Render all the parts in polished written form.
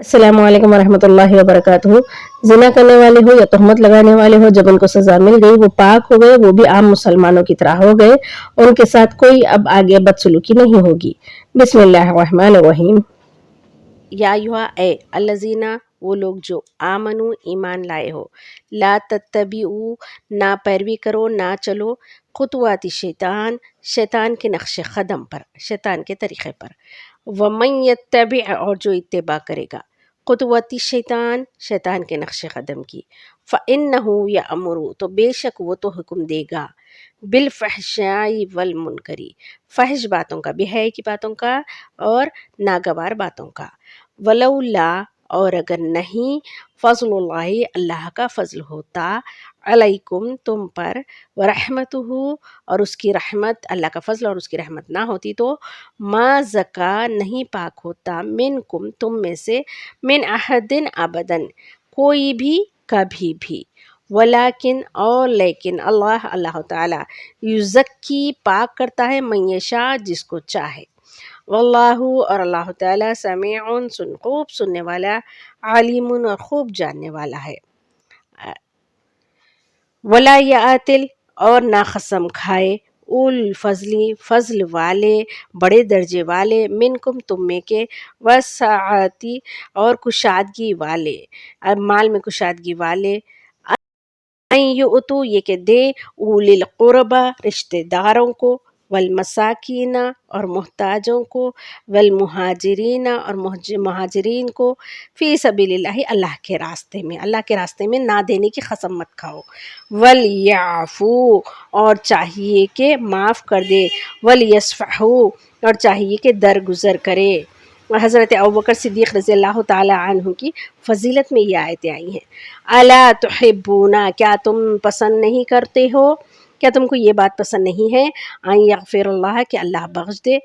अस्सलाम वालेकुम वरहमतुल्लाहि वबरकातुहू। ज़िना करने वाले हो या तहमत लगाने वाले हो, जब उनको सज़ा मिल गई वो पाक हो गए, वो भी आम मुसलमानों की तरह हो गए। उनके साथ कोई अब आगे बदसलूकी नहीं होगी। बिस्मिल्लाहिर्रहमानिर्रहीम। या युहा ए अल्लज़ीना, वो लोग जो आमनु ईमान लाए हो, ला तत्तबिऊ, ना पैरवी करो, ना चलो, खुतवाती शैतान, शैतान के नक्श कदम पर, शैतान के तरीक़े पर। वमन यत्तबि, और जो इत्तिबा करेगा, खुतवाती शैतान, शैतान के नक्श कदम की, फ़इन्नहु यअमुरु, तो बेशक वो तो हुक्म देगा, बिलफ़हशाई वल मुनकरी, फ़हश बातों का, बेहयाई की बातों का और नागवार बातों का। वलौला, और अगर नहीं, फ़ज़्लुल्लाहि, अल्लाह का फ़ज़्ल होता, अलैकुम, तुम पर, वरहमतुहु, और उसकी रहमत, अल्लाह का फ़ज़्ल और उसकी रहमत ना होती तो, मा ज़का, नहीं पाक होता, मिनकुम, तुम में से, मिन अहदिन अबदन, कोई भी कभी भी। वलाकिन, और लेकिन, अल्लाह, अल्लाह ताला, युज़क्की, पाक करता है, मन यशा, जिसको चाहे। वल्लाहु, और अल्लाह ताला, समीउन, खूब सुनने वाला, आलिमुन, और खूब जानने वाला है। वला यातिल, और ना कसम खाए, उल फजली, फजल वाले, बड़े दर्जे वाले, मिनकुम, तुम में के, वसाअती, और कुशादगी वाले, माल में कुशादगी वाले, युतु, ये के दे, उलिल कुरबा, रिश्तेदारों को, वल मसाकीना, और मोहताजों को, वल मुहाजिरीना, और मुहाजिरीन को, फ़ी सबीलिल्लाहि, अल्लाह के रास्ते में, अल्लाह के रास्ते में ना देने की कसम मत खाओ। वल याफ़ू, और चाहिए कि माफ़ कर दे, वल यस्फ़हू, और चाहिए कि दरगुजर करे। हज़रत अबू बकर सिद्दीक़ रज़ियल्लाहु ताला अन्हु की फ़जीलत में ये आयतें आई हैं। अला तुहिब्बूना, क्या तुम पसंद नहीं करते हो, क्या तुमको ये बात पसंद नहीं है, अन यग़फ़िरल्लाह, कि अल्लाह बख्श दे,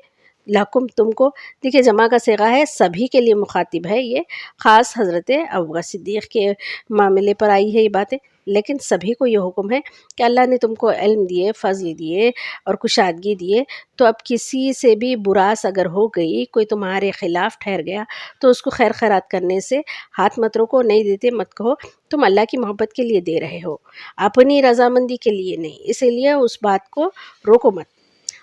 लकुम, तुमको। देखिए जमा का सिगा है, सभी के लिए मुखातिब है ये, ख़ास हज़रत अबू बकर सिद्दीक़ के मामले पर आई है ये बातें, लेकिन सभी को ये हुक्म है कि अल्लाह ने तुमको इल्म दिए, फ़ज़ल दिए और कुशादगी दिए, तो अब किसी से भी बुरास अगर हो गई, कोई तुम्हारे ख़िलाफ़ ठहर गया, तो उसको खैर खैरात करने से हाथ मत रोको, नहीं देते मत कहो, तुम अल्लाह की मोहब्बत के लिए दे रहे हो, अपनी रज़ामंदी के लिए नहीं, इसीलिए उस बात को रोको मत।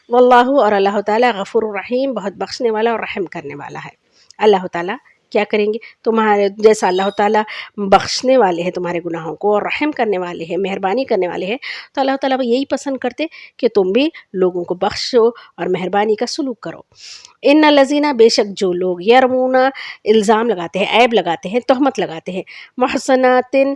वल्लाहु, और अल्लाह ताला, गफ़ूरुर रहीम, बहुत बख्शने वाला और रहम करने वाला है। अल्लाह ताला क्या करेंगे, तुम्हारे जैसा अल्लाह ताला बख्शने वाले हैं तुम्हारे गुनाहों को, और रहम करने वाले हैं, मेहरबानी करने वाले हैं, तो अल्लाह ताला यही पसंद करते कि तुम भी लोगों को बख्शो और मेहरबानी का सलूक करो। इन्ना लज़ीना, बेशक जो लोग, यरमूना, इल्ज़ाम लगाते हैं, ऐब लगाते हैं, तहमत लगाते हैं, मुहसनातिन,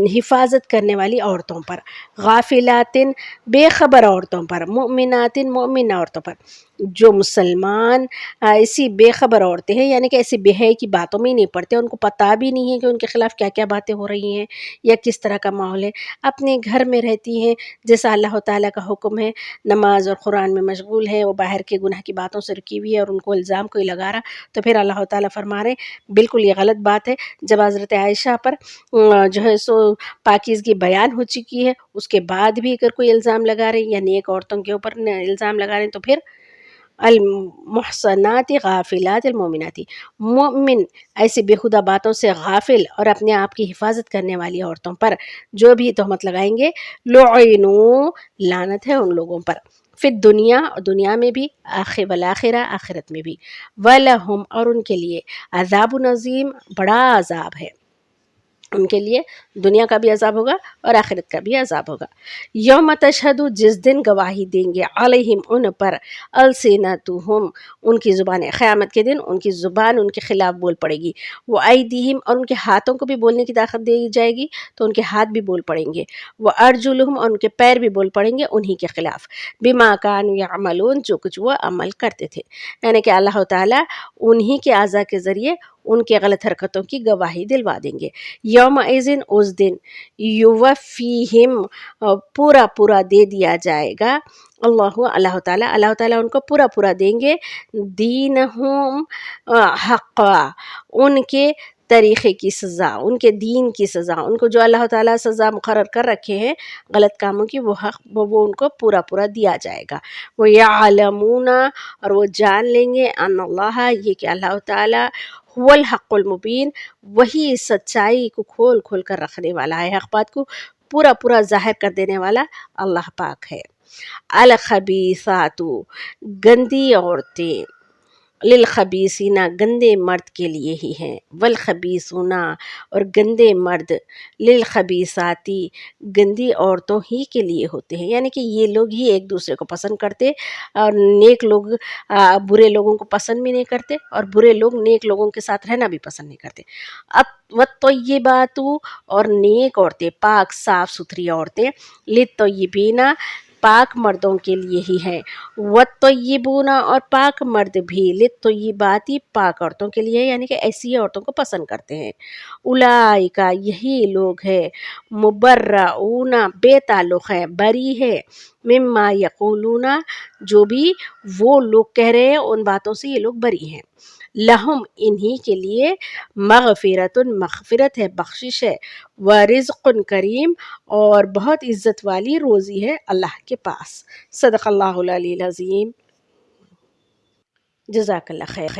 हिफाजत करने वाली औरतों पर, गाफिलातिन, बेखबर औरतों पर, मुमिनातिन, मोमिन औरतों पर, जो मुसलमान ऐसी बेखबर औरतें हैं, यानी कि ऐसी बेहयाई की बातों में ही नहीं पड़ते, उनको पता भी नहीं है कि उनके खिलाफ़ क्या क्या बातें हो रही हैं या किस तरह का माहौल है, अपने घर में रहती हैं, जैसा अल्लाह ताला का हुक्म है, नमाज और कुरान में मशगूल है, वो बाहर के गुनाह की बातों से रुकी हुई है और उनको इल्ज़ाम कोई लगा रहा, तो फिर अल्लाह ताला फरमा रहे बिल्कुल ये गलत बात है। जब हज़रत आयशा पर जो है सो पाकीज़गी बयान हो चुकी है, उसके बाद भी अगर कोई इल्ज़ाम लगा रहे हैं या नेक औरतों के ऊपर इल्ज़ाम लगा रहे हैं, तो फिर अल मुहसनाति गाफिलात अल मोमिनाती, मोमिन ऐसी बेहुदा बातों से गाफिल और अपने आप की हिफाजत करने वाली औरतों पर जो भी तहमत लगाएंगे, लुइनु, लानत है उन लोगों पर, फिर दुनिया, और दुनिया में भी, वल आखिरा, आखिरत में भी, वलहुम, और उनके लिए, अज़ाबुन अज़ीम, बड़ा अज़ाब है, उनके लिए दुनिया का भी अज़ाब होगा और आखिरत का भी अज़ाब होगा। यौम तशहदु, जिस दिन गवाही देंगे, अलैहिम, उन पर, अलसिनतुहुम, उनकी ज़ुबानें, क़यामत के दिन उनकी ज़ुबान उनके ख़िलाफ़ बोल पड़ेगी, व अयदीहिम, और उनके हाथों को भी बोलने की ताकत दी जाएगी, तो उनके हाथ भी बोल पड़ेंगे, व अर्जुलुहुम, और उनके पैर भी बोल पड़ेंगे उन्हीं के ख़िलाफ़, बिमा कानू यअमलून, जो कुछ वो अमल करते थे, यानी कि अल्लाह ताला उन्हीं के अज़ा के ज़रिए उनके गलत हरकतों की गवाही दिलवा देंगे। यौमइज़िन, उस दिन, युवफ़ीहिम, पूरा पूरा दे दिया जाएगा, अल्लाह ताला उनको पूरा पूरा देंगे, दीनहुम हक़्क़ा, उनके طریقے کی سزا، ان کے دین کی سزا، ان کو جو اللہ تعالیٰ سزا مقرر کر رکھے ہیں غلط کاموں کی، وہ حق وہ ان کو پورا پورا دیا جائے گا۔ وہ یعلمون، اور وہ جان لیں گے، ان اللہ، یہ کہ اللہ تعالیٰ هو الحق المبین، وہی سچائی کو کھول کھول کر رکھنے والا ہے، حق بات کو پورا پورا ظاہر کر دینے والا اللہ پاک ہے۔ الخبیثات، گندی عورتیں، للخبیثین، گندے مرد کے لیے ہی ہیں، والخبیثون، اور گندے مرد، للخبیثاتی، گندی عورتوں ہی کے لیے ہوتے ہیں، یعنی کہ یہ لوگ ہی ایک دوسرے کو پسند کرتے، اور نیک لوگ برے لوگوں کو پسند بھی نہیں کرتے، اور برے لوگ نیک لوگوں کے ساتھ رہنا بھی پسند نہیں کرتے۔ والطیبات، اور نیک عورتیں، پاک صاف ستھری عورتیں، للطیبین، پاک مردوں کے لیے ہی ہیں، والطیبون، اور پاک مرد بھی، للطیبات، پاک عورتوں کے لیے، یعنی کہ ایسی عورتوں کو پسند کرتے ہیں۔ اولئک، یہی لوگ ہیں، مبرؤون، بے تعلق ہے، بری ہے، مما یقولون، جو بھی وہ لوگ کہہ رہے ہیں ان باتوں سے یہ لوگ بری ہیں۔ لہم، انہی کے لیے، مغفرۃ، مغفرت ہے، بخشش ہے، ورزق کریم، اور بہت عزت والی روزی ہے اللہ کے پاس۔ صدق اللہ العلی العظیم۔ جزاک اللہ خیر۔